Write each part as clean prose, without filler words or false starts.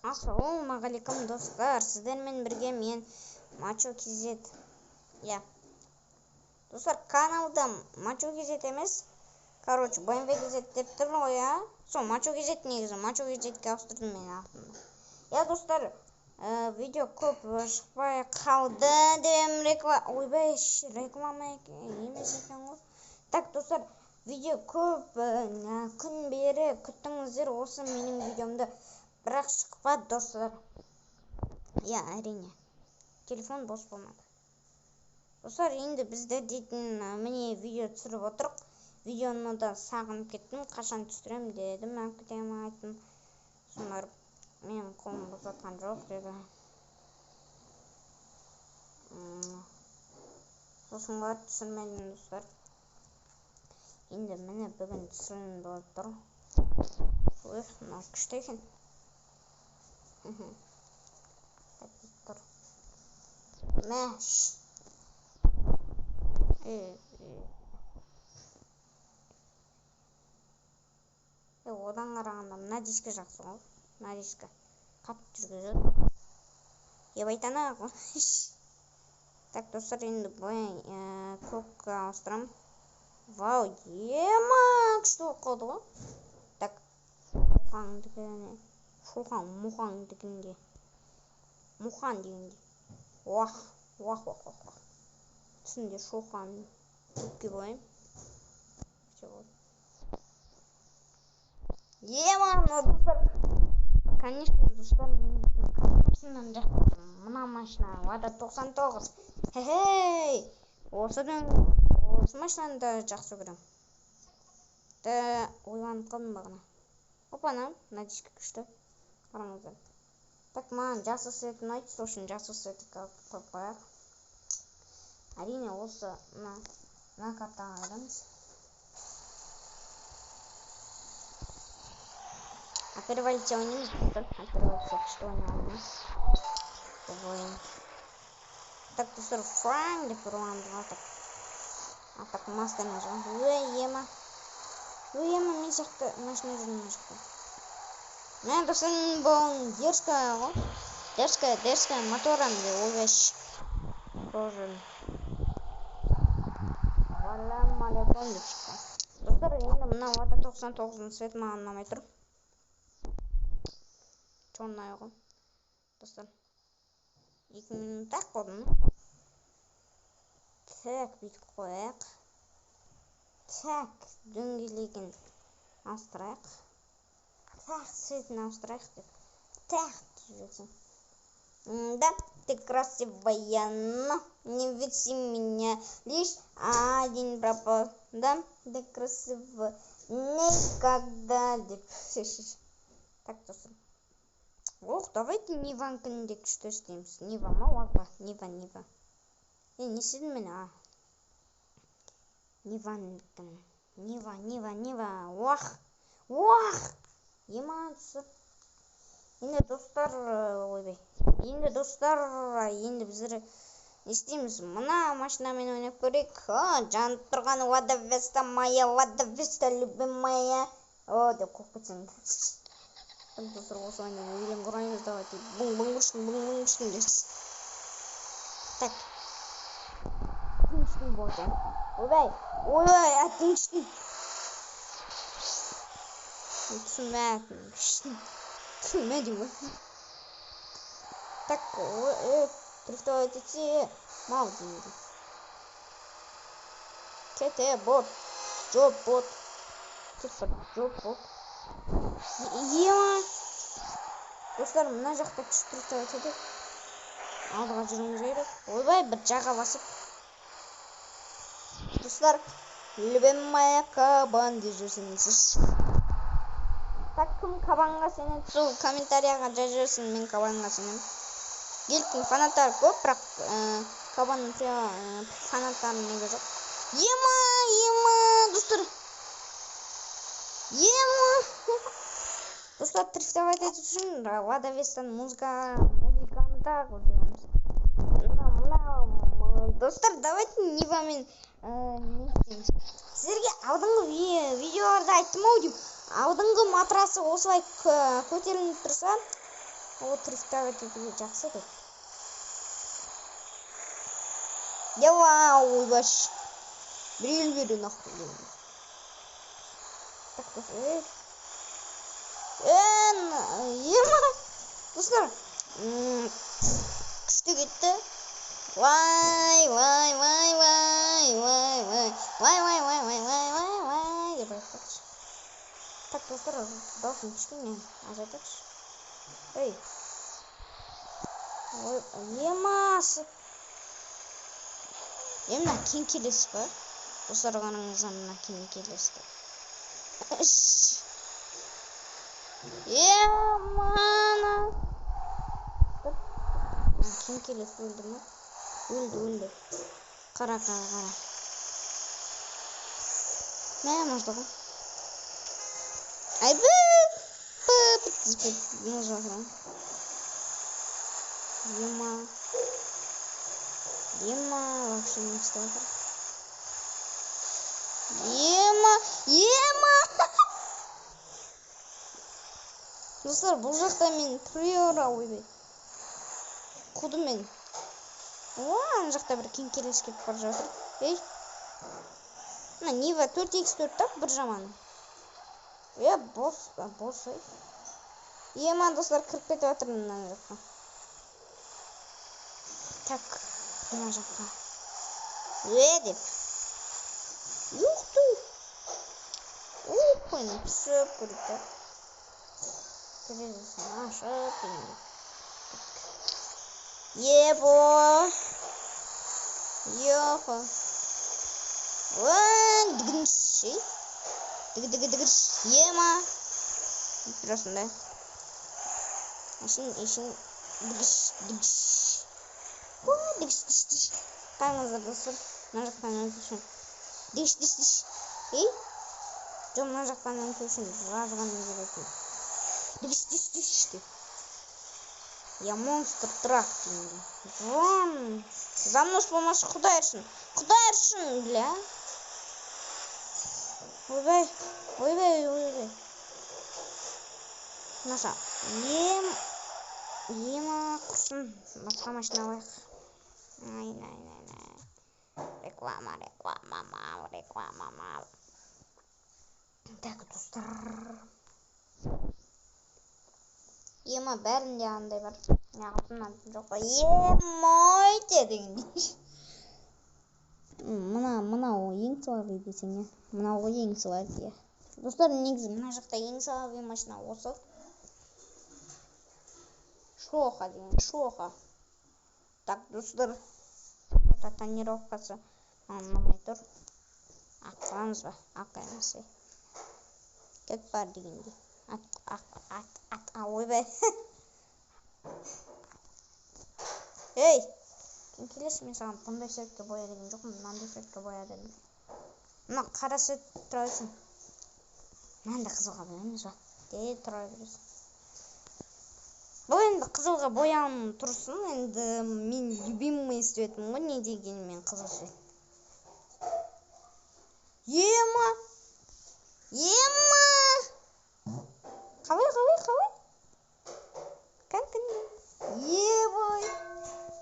Ассалаумағалейкум достар, сіздермен бірге мен Мачо Кезет. Достар, каналда Мачо Кезет емес, БМВ Кезет деп тұр ғой, Сол Мачо Кезет негізі, Мачо Кезетке ауыстырдым мен атын. Достар, видео көп шықпай қалды деп реклама емес екен ғой. Так, достар, видео көп күн бері күттіңіздер осы менің видеомды. Бірақ шықпады достар. Әрине. Телефон бос болмады. Достар, енді біздер дейтін міне видео түсіріп отырық. Видеоны да сағынып кеттім. Қашан түсірем дедім. Әпкетеме айттым. Сондар мен қолым босатқан жоқ деді. Сосын бар түсірмедім достар. Енді міне бүгін түсірім болып тұр. Мынау күшті екен. Мәш одан қарағанда мына дискі жақсы ғой. Мына дискі қатты жүргізеді. Ебайтана ғой. Так, достар, енді көкке ауыстырам. Вау, күшті болып қалды ғой. Так, Мұқан дегенде. Уах. Түсінде Шоқан көпке қойым. Достар. Конечно, достар, машинадан жақсы. Мына машина, Лада 99. Осы машинаны да жақсы көрем. Ойланып қалдым бағына. Опана, мына дискі күшті. Қараңыздар. Так, маған жасыл светін айтты, сол үшін жасыл светі қойып қояқ. Әрине, осы мына картаға айдамыз. Опервалиция ойнаймыз, достар. Опервалиция күшті ойнаймыз. Так, достар, франк деп ұрландыға. Так, мастайма жағын. Мен сияқты машина жүрмін жақты. Мен достар, бұл дерзкая ғой. Дерзкая моторам де ойбаш. Тоже. Валям алейкум деп шыққан. Достар, енді мына Лада 99-ның свет маған ұнамай тұр. Черная ғой. Достар, 2 минут ақ қойдым. Так, бүйтіп қояқ. Так, дөңгелегін ауыстырайық. Так, светін ауыстырайық деп. Так, жүрсің. Да, ты красивая, но не веди меня лишь один пропал. Да, ты красивая, никогда деп. Так, достар. Давайте Ниванкінде күшті істейміз. Нива ма, Вапа? Нива. Не седім мен, Нива. Уах! Емансып. Енді достар, енді біздер істейміз. Мына машинамен ойнап көрейік. Жанып тұрған Лада Веста моя, Лада Веста любимая. Деп қоқ кетсең. Достар, осы ойнап өлең құраймыз. Давайте бұң ұшын дерсіз. Так. Әттің болды. Ойбай, әттің ұшын. Түсінмәдім ғой. Так, дрифтовать етсе, мал деймін. Кете, бот. Жоп, бот. Достар, мына жақта күшті дрифтовать етеді. Алдыға жүріңіз керек. Ойбай, бір жаға басып. Достар, любимая кабан де жүрсіңіз. Так, кім кабанға сенен сол комментарияға жазырсын, мен кабанға сенен. Еліктің фанаттары көп, бірақ кабанның фанаттарын неге жоқ. Достар. Достар, дрифтовать етіп үшін Лада Вестан музыканы тағы жүреміз. Достар, давайте Нивамен не істейміз. Сіздерге алдыңғы видеоларда айттым ау деймін. Алдыңғы матрасы осылай көтеріліп тұрса, О трифтовать етуге жақсы деп. Давай, ойбаш. Біреуін беру нақты деймін. Так, ема. Достар, күшті кетті. Вай деп айтпақшы. Так, достар, даусын кішкене азайтайықшы. Ей. Ой, емасы. Мына кең келесі ба? Достар, қараңыздар, мына кең келесі. Емана. Кең келесі өлді ме? Өлді. Қара. Мә, мұждығы. Ай, Ема, вообще не встал. Ема. Достар, бұл жақта мен приора ойбай. Құды мен. Ана жақта бір кең келесі келіп бара жатыр. Ей. Мына Нива 4x4 так бір жаман. Бос ой. Ема, достар, кіріп кетіп жатырмын мына жаққа. Так, мына жаққа. Деп. Юхту. Қойны пісіп көрді. Терезесін ашып енді. Ебо. Йохо. Дігінші. Дігіш. Ема. Тұрасында. Ашын. Дігіш. Дігіш. Қаңыздар достар. Мына жақтан өтушін. Дігіш. Ей? Жо, мына жақтан өтушін. Жазған өзіретін. Дігіш. Я монстр трак деймін. За мной с помощью құдайыршын, бля. Ойбай. Наша. Ема құрсын. Басқа машина алайық. Ай. Реклама. Так, достар. Ема бәрінде андай бар. Неғылтын жоқ. Емой дегендей. Мына ең слабый десең, мына ең слабый. Достар, негізі мына жақта ең слабый машина осы. Шоха. Так, достар. Тонировкасы ұнамай тұр. Аққыламыз ба? Аққаймыз. Кет бар дегенде. Ойбай. Ей! Келесі мен саған бұндай светке боя деген жоқпын, мынандай светке боя дедім. Мына қара свет тұра берсін. Мынандай қызылға боямыз ба? Тұра бересің. Бұл енді қызылға бояуым тұрсын, енді мен любимый светім ғой, не дегенмен қызыл свет. Ема! Қалай? Кәнкін. Ебой!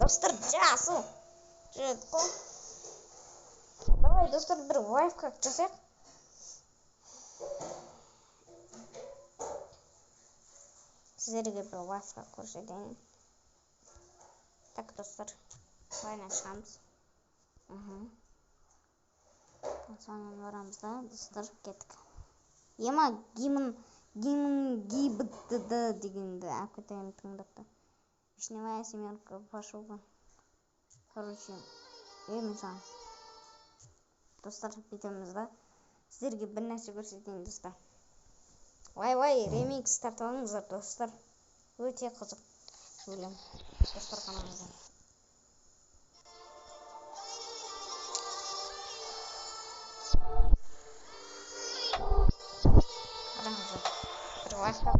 Достар, жасыл. Жүреді қой. Давай, достар, бір лайфхак жасайық. Сіздерге бір лайфхак көрсетейін. Так, достар, ойына шығамыз. Соңын барамыз да, достар, кеттік. Ема гимн гибдді дегенді әкетайым тыңдапты. Вишневая семерка пошел бы. Короче, мен саған. Достар, бетіміз да. Сіздерге бір нәрсе көрсетейін, достар. Вай, ремикс тартып алыңыздар, достар. Өте қызық өлең. Достар, қанаңыздар. Қараңыздар. Бір лайфхак.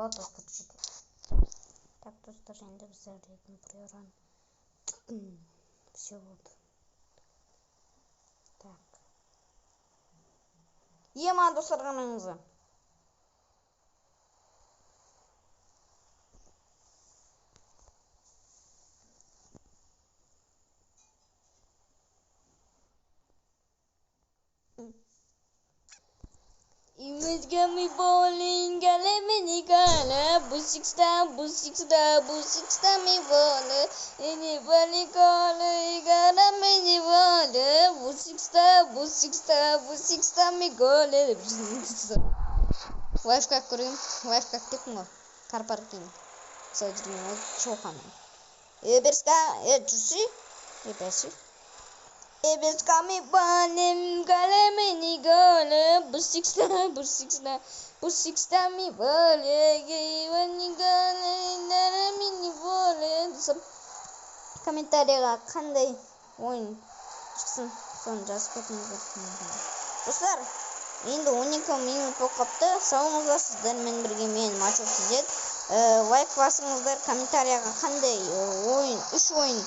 болады достар жеке. Так, достар, енді біздер дейтін приоран. Все болды. Так. Ема достар қаныңызы. Imizga mi bowling galemini gala busixta mi bola ini bali gala igara mini bola busixta mi gola wife как курим wife как текмо car parking сойдрино чохана эберска чуси эбеси эберска ми балем галемини гала busixta mi bola givani gala igara mini bola комментарийға қандай ойын шықсын соны жазып кетіңіздер. Достар, енді 12 минут болып қапты. Сауыңыздар, сіздермен бірге мен Мачо Кизет. Лайк басыңыздар, комментарийға қандай ойын, 3 ойын,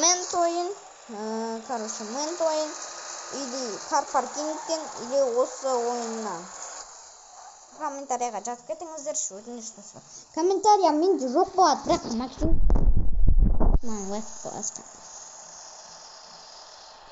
мент ойын, мент ойын, или кар паркингтен, или осы ойыннан. Комментарийға жазып кетіңіздер, өтініш достар. Комментария менде жоқ болады, бірақ максимум лайк басқа.